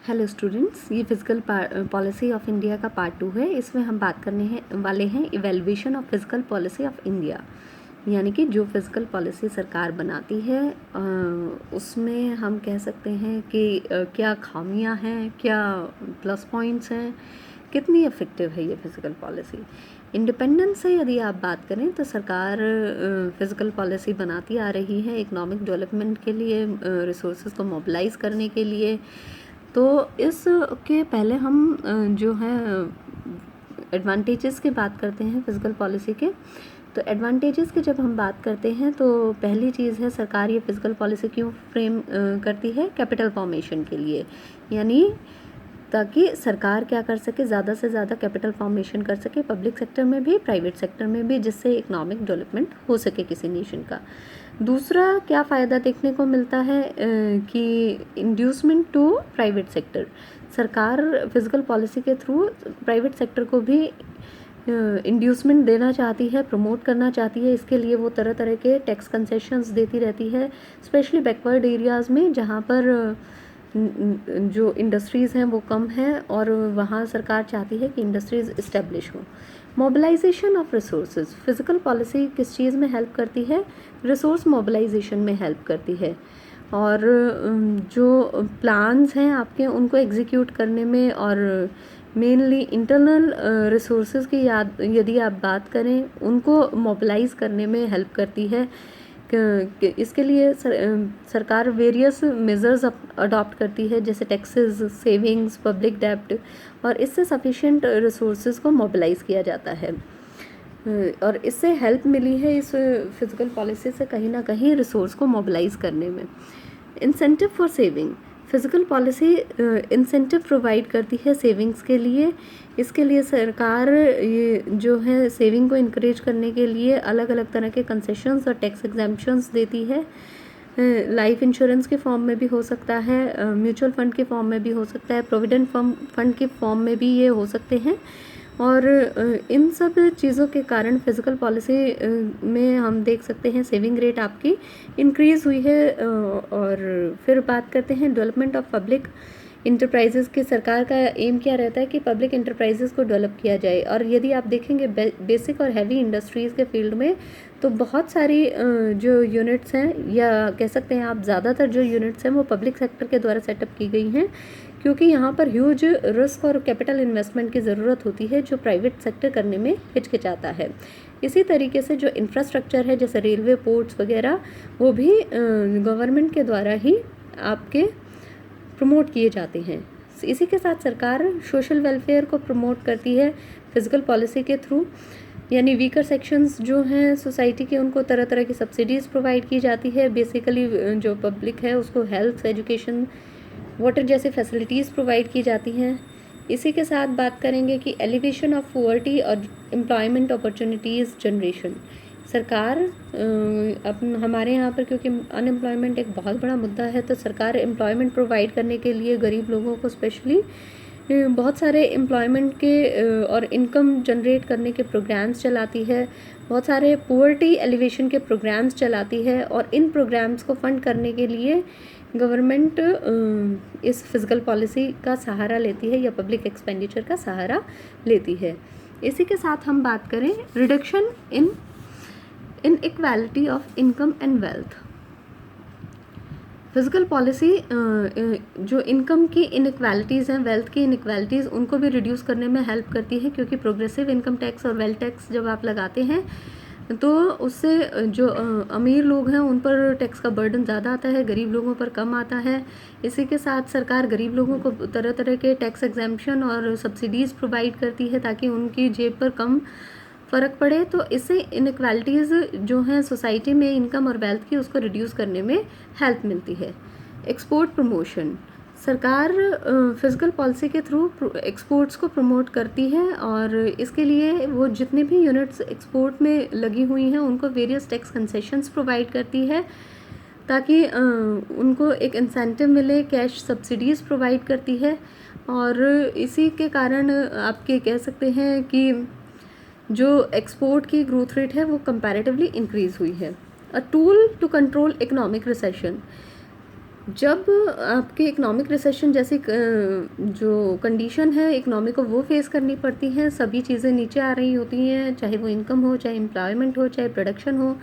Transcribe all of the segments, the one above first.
Hello students, ये physical policy of India का part 2 है। इसमें हम बात करने वाले हैं evaluation of physical policy of India, यानी कि जो फिजिकल पॉलिसी सरकार बनाती है उसमें हम कह सकते हैं कि क्या खामियां हैं, क्या प्लस पॉइंट्स हैं, कितनी इफ़ेक्टिव है ये फिजिकल पॉलिसी। इंडिपेंडेंस से यदि आप बात करें तो सरकार फिजिकल पॉलिसी बनाती आ रही है इकोनॉमिक डेवलपमेंट के लिए, रिसोर्सेज को मोबिलाइज करने के लिए। तो इसके पहले हम जो है एडवांटेजेस की बात करते हैं फिजिकल पॉलिसी के। तो एडवांटेजेस की जब हम बात करते हैं तो पहली चीज़ है, सरकार ये फिजिकल पॉलिसी क्यों फ्रेम करती है? कैपिटल फॉर्मेशन के लिए, यानी ताकि सरकार क्या कर सके, ज़्यादा से ज़्यादा कैपिटल फॉर्मेशन कर सके पब्लिक सेक्टर में भी, प्राइवेट सेक्टर में भी, जिससे इकोनॉमिक डेवलपमेंट हो सके किसी नेशन का। दूसरा क्या फ़ायदा देखने को मिलता है कि इंड्यूसमेंट टू प्राइवेट सेक्टर, सरकार फिजिकल पॉलिसी के थ्रू प्राइवेट सेक्टर को भी इंड्यूसमेंट देना चाहती है, प्रमोट करना चाहती है। इसके लिए वो तरह तरह के टैक्स कंसेशंस देती रहती है, स्पेशली बैकवर्ड एरियाज़ में जहाँ पर जो इंडस्ट्रीज़ हैं वो कम हैं और वहाँ सरकार चाहती है कि इंडस्ट्रीज़ इस्टेब्लिश हों। Mobilization of resources, physical policy किस चीज़ में हेल्प करती है? रिसोर्स मोबिलाइजेशन में हेल्प करती है, और जो प्लान्स हैं आपके उनको एग्जीक्यूट करने में, और मेनली इंटरनल रिसोर्सेज की यदि आप बात करें उनको मोबिलाइज करने में हेल्प करती है। इसके लिए सरकार वेरियस मेजर्स अडॉप्ट करती है, जैसे टैक्सेस, सेविंग्स, पब्लिक डेब्ट, और इससे सफिशिएंट रिसोर्सेज को मोबिलाइज किया जाता है। और इससे हेल्प मिली है इस फिजिकल पॉलिसी से कहीं ना कहीं रिसोर्स को मोबिलाइज करने में। Incentive for saving, physical policy incentive provide करती है सेविंग्स के लिए। इसके लिए सरकार ये जो है सेविंग को इनकरेज करने के लिए अलग अलग तरह के कंसेशंस और टैक्स एग्जेम्पशंस देती है। लाइफ इंश्योरेंस के फॉर्म में भी हो सकता है, म्यूचुअल फंड के फॉर्म में भी हो सकता है, प्रोविडेंट फंड के फॉर्म में भी ये हो सकते हैं। और इन सब चीज़ों के कारण फिजिकल पॉलिसी में हम देख सकते हैं सेविंग रेट आपकी इंक्रीज़ हुई है। और फिर बात करते हैं डेवलपमेंट ऑफ पब्लिक इंटरप्राइजेज़ की। सरकार का एम क्या रहता है कि पब्लिक इंटरप्राइजेज़ को डेवलप किया जाए। और यदि आप देखेंगे बेसिक और हैवी इंडस्ट्रीज़ के फील्ड में तो बहुत सारी जो यूनिट्स हैं, या कह सकते हैं आप ज़्यादातर जो यूनिट्स हैं वो पब्लिक सेक्टर के द्वारा सेटअप की गई हैं, क्योंकि यहाँ पर ह्यूज रिस्क और कैपिटल इन्वेस्टमेंट की ज़रूरत होती है जो प्राइवेट सेक्टर करने में हिचकिचाता है। इसी तरीके से जो इंफ्रास्ट्रक्चर है जैसे रेलवे, पोर्ट्स वगैरह, वो भी गवर्नमेंट के द्वारा ही आपके प्रमोट किए जाते हैं। इसी के साथ सरकार सोशल वेलफेयर को प्रमोट करती है फिजिकल पॉलिसी के थ्रू, यानी वीकर सेक्शंस जो हैं सोसाइटी के उनको तरह तरह की सब्सिडीज़ प्रोवाइड की जाती है। बेसिकली जो पब्लिक है उसको हेल्थ, एजुकेशन, वाटर जैसे फैसिलिटीज़ प्रोवाइड की जाती हैं। इसी के साथ बात करेंगे कि एलिवेशन ऑफ पुअर्टी और एम्प्लॉयमेंट अपॉर्चुनिटीज़ जनरेशन। सरकार हमारे यहाँ पर क्योंकि अनएम्प्लॉयमेंट एक बहुत बड़ा मुद्दा है, तो सरकार एम्प्लॉयमेंट प्रोवाइड करने के लिए गरीब लोगों को स्पेशली बहुत सारे एम्प्लॉयमेंट के और इनकम जनरेट करने के प्रोग्राम्स चलाती है, बहुत सारे पुअर्टी एलिवेशन के प्रोग्राम्स चलाती है। और इन प्रोग्राम्स को फंड करने के लिए गवर्नमेंट इस फिजिकल पॉलिसी का सहारा लेती है या पब्लिक एक्सपेंडिचर का सहारा लेती है। इसी के साथ हम बात करें reduction in equality of income and wealth. Physical policy जो इनकम की इनइक्वालिटीज़ हैं, वेल्थ की इनइक्वालिटीज़, उनको भी रिड्यूस करने में हेल्प करती है, क्योंकि प्रोग्रेसिव इनकम टैक्स और वेल्थ टैक्स जब आप लगाते हैं तो उससे जो अमीर लोग हैं उन पर टैक्स का बर्डन ज़्यादा आता है, गरीब लोगों पर कम आता है। इसी के साथ सरकार गरीब लोगों को तरह तरह के टैक्स एग्जेम्पशन और सब्सिडीज़ प्रोवाइड करती है ताकि उनकी जेब पर कम फ़र्क पड़े। तो इससे इनइक्वालिटीज़ जो हैं सोसाइटी में इनकम और वेल्थ की, उसको रिड्यूस करने में हेल्प मिलती है। एक्सपोर्ट प्रमोशन, सरकार फिजिकल पॉलिसी के थ्रू एक्सपोर्ट्स को प्रमोट करती है, और इसके लिए वो जितने भी यूनिट्स एक्सपोर्ट में लगी हुई हैं उनको वेरियस टैक्स कंसेशंस प्रोवाइड करती है ताकि उनको एक इंसेंटिव मिले, कैश सब्सिडीज़ प्रोवाइड करती है। और इसी के कारण आपके कह सकते हैं कि जो एक्सपोर्ट की ग्रोथ रेट है वो कंपैरेटिवली इंक्रीज़ हुई है। A tool to control economic recession, जब आपके इकोनॉमिक रिसेशन जैसी जो कंडीशन है इकोनॉमी को वो फेस करनी पड़ती हैं, सभी चीज़ें नीचे आ रही होती हैं, चाहे वो इनकम हो, चाहे एम्प्लॉयमेंट हो, चाहे प्रोडक्शन हो,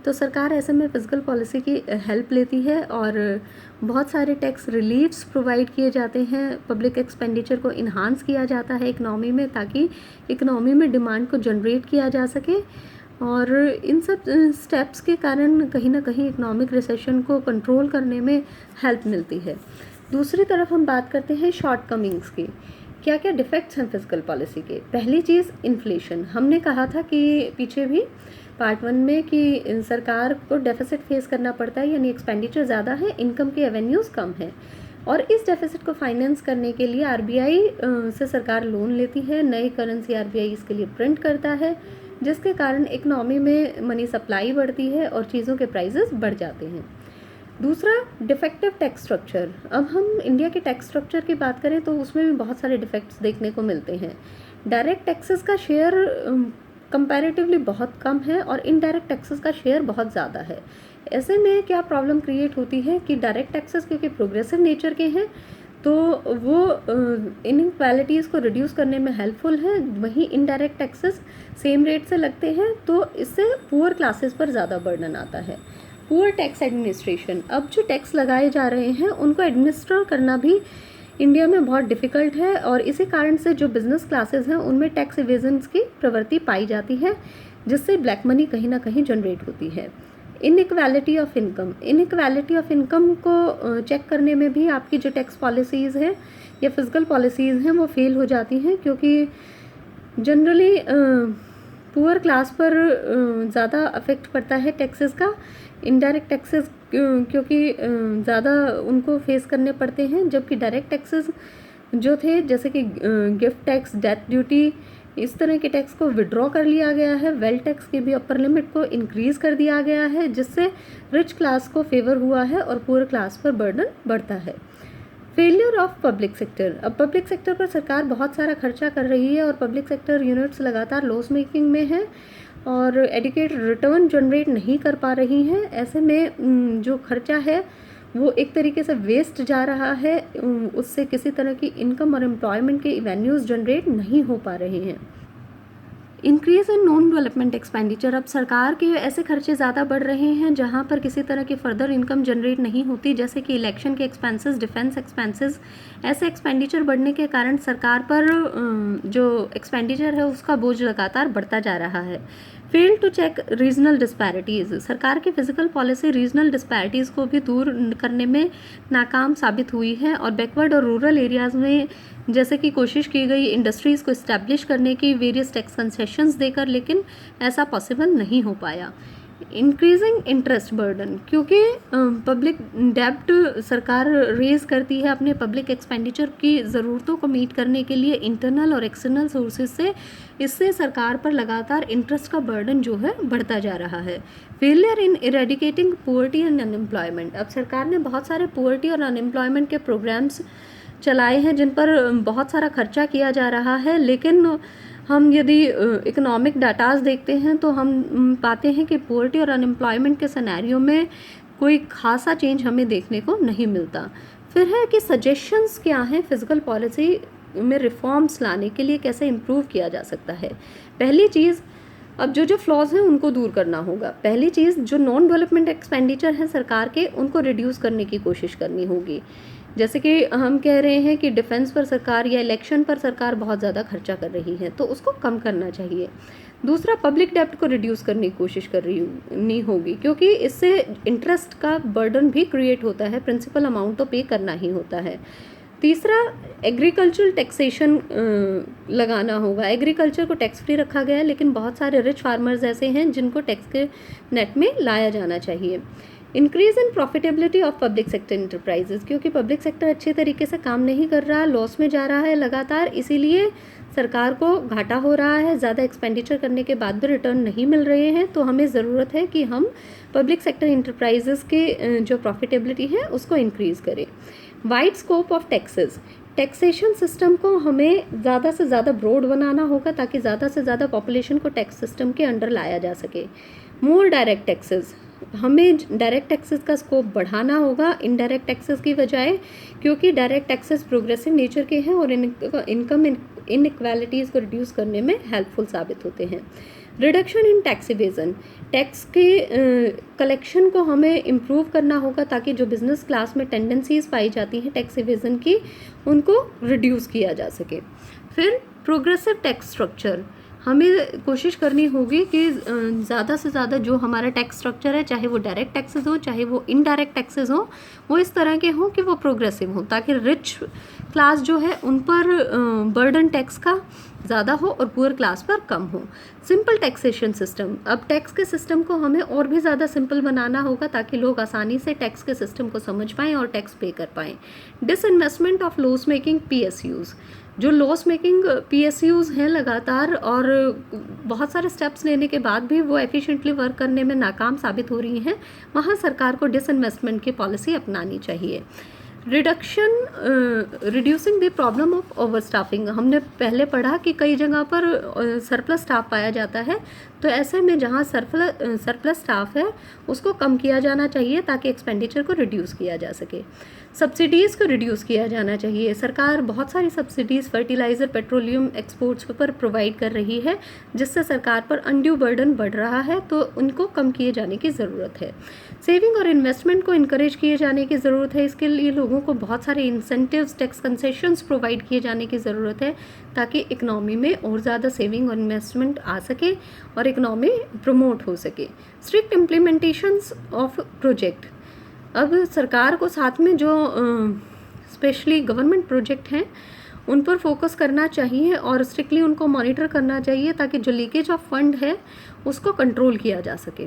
तो सरकार ऐसे में फिजिकल पॉलिसी की हेल्प लेती है और बहुत सारे टैक्स रिलीफ्स प्रोवाइड किए जाते हैं, पब्लिक एक्सपेंडिचर को इन्हांस किया जाता है इकोनॉमी में, ताकि इकोनॉमी में डिमांड को जनरेट किया जा सके। और इन सब स्टेप्स के कारण कहीं ना कहीं इकोनॉमिक रिसेशन को कंट्रोल करने में हेल्प मिलती है। दूसरी तरफ हम बात करते हैं शॉर्टकमिंग्स की। क्या क्या डिफेक्ट्स हैं फिजिकल पॉलिसी के? पहली चीज़ इन्फ्लेशन। हमने कहा था कि पीछे भी पार्ट 1 में कि सरकार को डेफिसिट फेस करना पड़ता है, यानी एक्सपेंडिचर ज़्यादा है, इनकम के एवेन्यूज़ कम है, और इस डेफिसिट को फाइनेंस करने के लिए आरबीआई से सरकार लोन लेती है, नई करेंसी आरबीआई इसके लिए प्रिंट करता है, जिसके कारण इकोनॉमी में मनी सप्लाई बढ़ती है और चीज़ों के प्राइसेस बढ़ जाते हैं। दूसरा, डिफेक्टिव टैक्स स्ट्रक्चर। अब हम इंडिया के टैक्स स्ट्रक्चर की बात करें तो उसमें भी बहुत सारे डिफेक्ट्स देखने को मिलते हैं। डायरेक्ट टैक्सेस का शेयर कंपैरेटिवली बहुत कम है और इनडायरेक्ट टैक्सेस का शेयर बहुत ज़्यादा है। ऐसे में क्या प्रॉब्लम क्रिएट होती है कि डायरेक्ट टैक्सेस क्योंकि प्रोग्रेसिव नेचर के हैं तो वो इनइक्वालिटीज़ को रिड्यूस करने में हेल्पफुल है, वहीं इनडायरेक्ट टैक्सेस सेम रेट से लगते हैं तो इससे पुअर क्लासेस पर ज़्यादा बर्डन आता है। Poor tax administration. अब जो टैक्स लगाए जा रहे हैं उनको एडमिनिस्टर करना भी इंडिया में बहुत डिफ़िकल्ट है और इसी कारण से जो बिज़नेस क्लासेस हैं उनमें टैक्स इवेजन्स की प्रवृत्ति पाई जाती है, जिससे ब्लैक मनी कहीं ना कहीं जनरेट होती है। Inequality of income. Inequality of income को चेक करने में भी आपकी जो टैक्स पॉलिसीज़ हैं या फिजिकल पॉलिसीज़ हैं वो फेल हो जाती हैं, क्योंकि जनरली पुअर क्लास पर ज़्यादा अफेक्ट पड़ता है टैक्सेस का। इनडायरेक्ट टैक्सेस क्योंकि ज़्यादा उनको फेस करने पड़ते हैं, जबकि डायरेक्ट टैक्सेस जो थे जैसे कि गिफ्ट टैक्स, डेथ ड्यूटी, इस तरह के टैक्स को विड्रॉ कर लिया गया है। वेल्थ टैक्स की भी अपर लिमिट को इंक्रीज़ कर दिया गया है, जिससे रिच क्लास को फेवर हुआ है और पुअर क्लास पर बर्डन बढ़ता है। Failure of public sector. अब पब्लिक सेक्टर पर सरकार बहुत सारा खर्चा कर रही है और पब्लिक सेक्टर यूनिट्स लगातार लॉस मेकिंग में है और एडिक्वेट रिटर्न जनरेट नहीं कर पा रही हैं। ऐसे में जो खर्चा है वो एक तरीके से वेस्ट जा रहा है, उससे किसी तरह की इनकम और एम्प्लॉयमेंट के एवेन्यूज़ जनरेट नहीं हो पा रहे हैं। Increase in non development expenditure. अब सरकार के ऐसे खर्चे ज़्यादा बढ़ रहे हैं जहां पर किसी तरह की फर्दर इनकम जनरेट नहीं होती, जैसे कि इलेक्शन के एक्सपेंसेस, डिफेंस एक्सपेंसेस। ऐसे एक्सपेंडिचर बढ़ने के कारण सरकार पर जो एक्सपेंडिचर है उसका बोझ लगातार बढ़ता जा रहा है। Fail to check regional disparities. सरकार की फिजिकल पॉलिसी रीजनल डिस्पैरिटीज़ को भी दूर करने में नाकाम साबित हुई है और बैकवर्ड और रूरल एरियाज़ में जैसे कि कोशिश की गई इंडस्ट्रीज़ को इस्टेब्लिश करने की वेरियस टैक्स कंसेशंस देकर, लेकिन ऐसा पॉसिबल नहीं हो पाया। Increasing interest burden. क्योंकि पब्लिक डेब्ट सरकार रेज करती है अपने पब्लिक एक्सपेंडिचर की ज़रूरतों को मीट करने के लिए इंटरनल और एक्सटर्नल सोर्सेज से, इससे सरकार पर लगातार इंटरेस्ट का बर्डन जो है बढ़ता जा रहा है। Failure in eradicating poverty and unemployment. अब सरकार ने बहुत सारे पुअर्टी और अनएम्प्लॉयमेंट के प्रोग्राम्स चलाए हैं जिन पर बहुत सारा खर्चा किया जा रहा है, लेकिन हम यदि इकोनॉमिक डाटाज देखते हैं तो हम पाते हैं कि पुअर्टी और अनएम्प्लॉयमेंट के सिनेरियो में कोई खासा चेंज हमें देखने को नहीं मिलता। फिर है कि सजेशंस क्या हैं फिजिकल पॉलिसी में रिफॉर्म्स लाने के लिए, कैसे इम्प्रूव किया जा सकता है। पहली चीज़, अब जो फ्लॉज हैं उनको दूर करना होगा। पहली चीज़, जो नॉन डेवलपमेंट एक्सपेंडिचर हैं सरकार के उनको रिड्यूस करने की कोशिश करनी होगी। जैसे कि हम कह रहे हैं कि डिफेंस पर सरकार या इलेक्शन पर सरकार बहुत ज़्यादा खर्चा कर रही है, तो उसको कम करना चाहिए। दूसरा, पब्लिक डेब्ट को रिड्यूस करने की कोशिश करनी होगी, क्योंकि इससे इंटरेस्ट का बर्डन भी क्रिएट होता है, प्रिंसिपल अमाउंट तो पे करना ही होता है। तीसरा, एग्रीकल्चरल टैक्सेशन लगाना होगा। एग्रीकल्चर को टैक्स फ्री रखा गया है, लेकिन बहुत सारे रिच फार्मर्स ऐसे हैं जिनको टैक्स के नेट में लाया जाना चाहिए। Increase in profitability of public sector enterprises. क्योंकि पब्लिक सेक्टर अच्छे तरीके से काम नहीं कर रहा, लॉस में जा रहा है लगातार, इसीलिए सरकार को घाटा हो रहा है। ज़्यादा एक्सपेंडिचर करने के बाद भी रिटर्न नहीं मिल रहे हैं, तो हमें ज़रूरत है कि हम पब्लिक सेक्टर इंटरप्राइजेज के जो प्रॉफिटेबिलिटी है उसको इंक्रीज़ करें। Wide scope of taxes. Taxation system को हमें ज़्यादा से ज़्यादा ब्रॉड बनाना होगा ताकि ज़्यादा से ज़्यादा पॉपुलेशन को टैक्स सिस्टम के अंडर लाया जा सके। मोर डायरेक्ट टैक्सेस। हमें डायरेक्ट टैक्सेस का स्कोप बढ़ाना होगा इनडायरेक्ट टैक्सेस की बजाय, क्योंकि डायरेक्ट टैक्सेस प्रोग्रेसिव नेचर के हैं और इनकम इनइक्वालिटीज़ को रिड्यूस करने में हेल्पफुल साबित होते हैं। Reduction in tax evasion, tax के कलेक्शन को हमें इम्प्रूव करना होगा ताकि जो बिज़नेस क्लास में टेंडेंसीज पाई जाती हैं टैक्स इवेजन की, उनको रिड्यूस किया जा सके। फिर प्रोग्रेसिव टैक्स स्ट्रक्चर, हमें कोशिश करनी होगी कि ज़्यादा से ज़्यादा जो हमारा टैक्स स्ट्रक्चर है, चाहे वो डायरेक्ट टैक्सेस हो चाहे वो इनडायरेक्ट टैक्सेस हो, वो इस तरह के हों कि वो प्रोग्रेसिव हो, ताकि रिच क्लास जो है उन पर बर्डन टैक्स का ज़्यादा हो और पुअर क्लास पर कम हो। सिंपल टैक्सेशन सिस्टम, अब टैक्स के सिस्टम को हमें और भी ज़्यादा सिंपल बनाना होगा ताकि लोग आसानी से टैक्स के सिस्टम को समझ पाएँ और टैक्स पे कर पाएँ। Disinvestment of loss making PSUs, जो लॉस मेकिंग PSUs हैं लगातार और बहुत सारे स्टेप्स लेने के बाद भी वो एफिशिएंटली वर्क करने में नाकाम साबित हो रही हैं, वहाँ सरकार को डिसइन्वेस्टमेंट की पॉलिसी अपनानी चाहिए। Reducing the problem of over staffing, हमने पहले पढ़ा कि कई जगह पर सरप्लस स्टाफ पाया जाता है, तो ऐसे में जहाँ सरप्लस स्टाफ है उसको कम किया जाना चाहिए ताकि एक्सपेंडिचर को रिड्यूस किया जा सके। सब्सिडीज़ को रिड्यूस किया जाना चाहिए, सरकार बहुत सारी सब्सिडीज़ फर्टिलाइज़र पेट्रोलियम एक्सपोर्ट्स पर प्रोवाइड कर रही है जिससे सरकार पर अनड्यू बर्डन बढ़ रहा है, तो उनको कम किए जाने की ज़रूरत है। सेविंग और इन्वेस्टमेंट को इनकरेज किए जाने की ज़रूरत है, इसके लिए लोगों को बहुत सारे इंसेंटिव्स टैक्स कंसेशंस प्रोवाइड किए जाने की ज़रूरत है ताकि इकनॉमी में और ज़्यादा सेविंग और इन्वेस्टमेंट आ सके और इकनॉमी प्रमोट हो सके। स्ट्रिक्ट इम्प्लीमेंटेशंस ऑफ प्रोजेक्ट, अब सरकार को साथ में जो स्पेशली गवर्नमेंट प्रोजेक्ट हैं उन पर फोकस करना चाहिए और स्ट्रिक्टली उनको मॉनिटर करना चाहिए ताकि जो लीकेज ऑफ फंड है उसको कंट्रोल किया जा सके।